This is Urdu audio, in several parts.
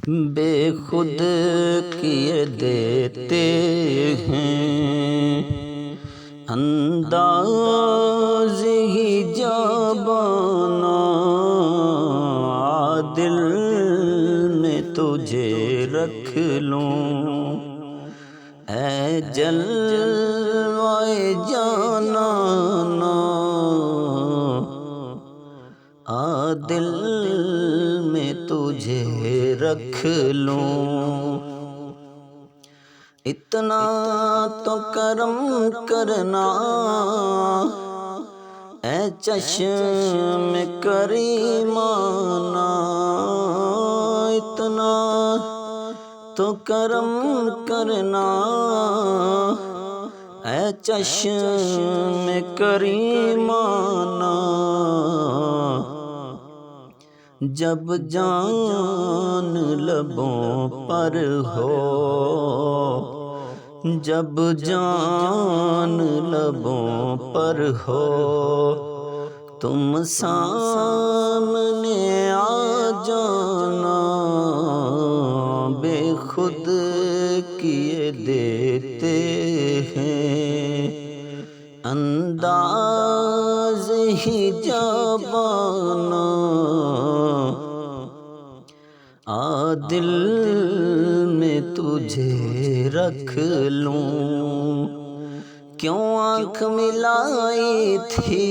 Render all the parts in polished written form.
بے خود کیے دیتے ہیں انداز ہی جابانا، دل میں تجھے رکھ لوں اے جلوہ جانانا، دل میں تجھے رکھ لوں۔ اتنا تو کرم کرنا اے چشم کریمانہ، اتنا تو کرم کرنا اے چشم کریمانہ، جب جان لبوں پر ہو، جب جان لبوں پر ہو، تم سامنے آ جانا، بے خود کیے دیتے ہیں انداز ہی جابانا، دل میں تجھے رکھ لوں۔ کیوں آنکھ ملائی تھی،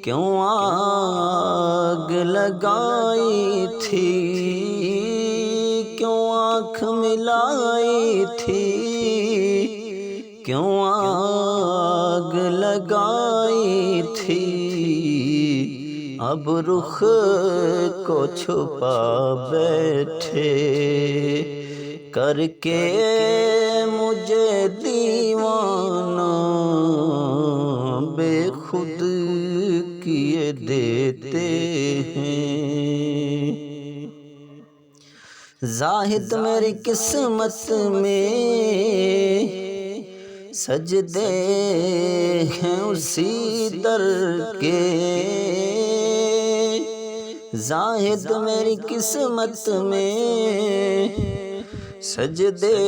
کیوں آگ لگائی تھی، کیوں آنکھ ملائی تھی، کیوں آگ لگائی تھی، اب رخ کو چھپا بیٹھے کر کے مجھے دیوانہ، بے خود کیے دیتے ہیں۔ زاہد میری قسمت میں سجدے ہیں اسی در کے، زاہد میری قسمت میں سجدے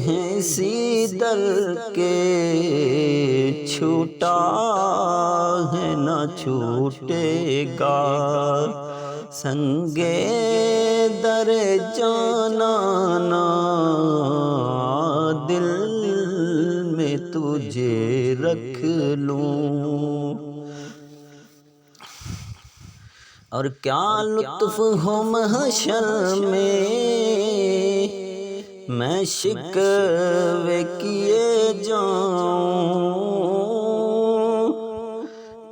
ہیں اسی در کے، چھوٹا ہے نہ چھوٹے گا سنگے در جانانا، دل میں تجھے رکھ لوں۔ اور کیا لطف ہو محشر میں میں شکوے کیے جاؤں،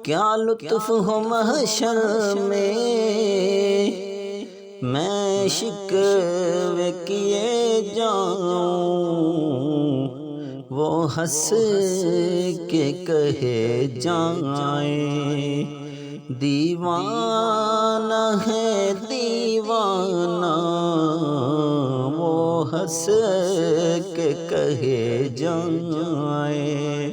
کیا لطف ہو محشر میں میں شکوے کیے جاؤں، وہ ہنس کے کہے جائیں دیوانہ ہے دیوانہ، وہ ہنس کے کہے جائیں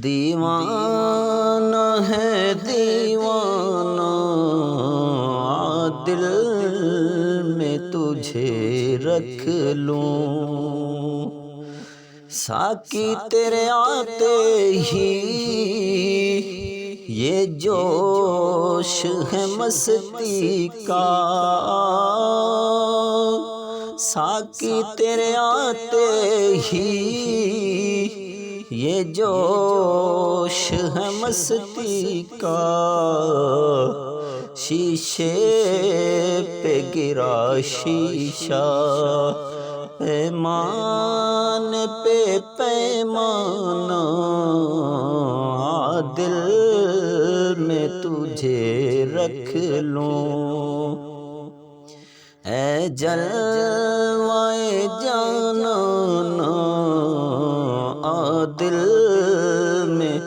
دیوانہ ہے دیوانہ، دل میں تجھے رکھ لوں۔ ساقی تیرے آتے ہی یہ جوش ہے مستی کا، ساقی تیرے آتے ہی یہ جوش ہے مستی کا، شیشے پہ گرا شیشہ پیمان پہ پیمانہ، دل میں تجھے رکھ لوں اے جلوہ جانانا، دل میں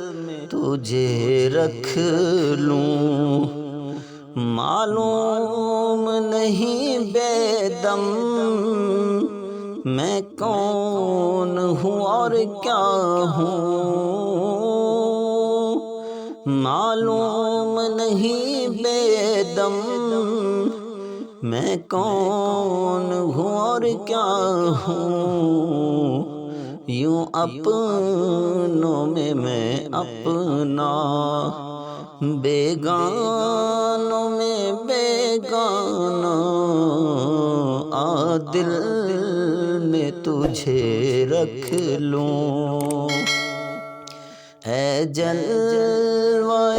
تجھے رکھ لوں۔ معلوم نہیں بے دم میں کون ہوں اور کیا ہوں، معلوم نہیں بے دم میں کون ہوں اور کیا ہوں، یوں اپنوں میں اپنا، بیگانوں میں بیگانہ، دل میں تجھے رکھ لوں، اے جلوہ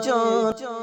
جان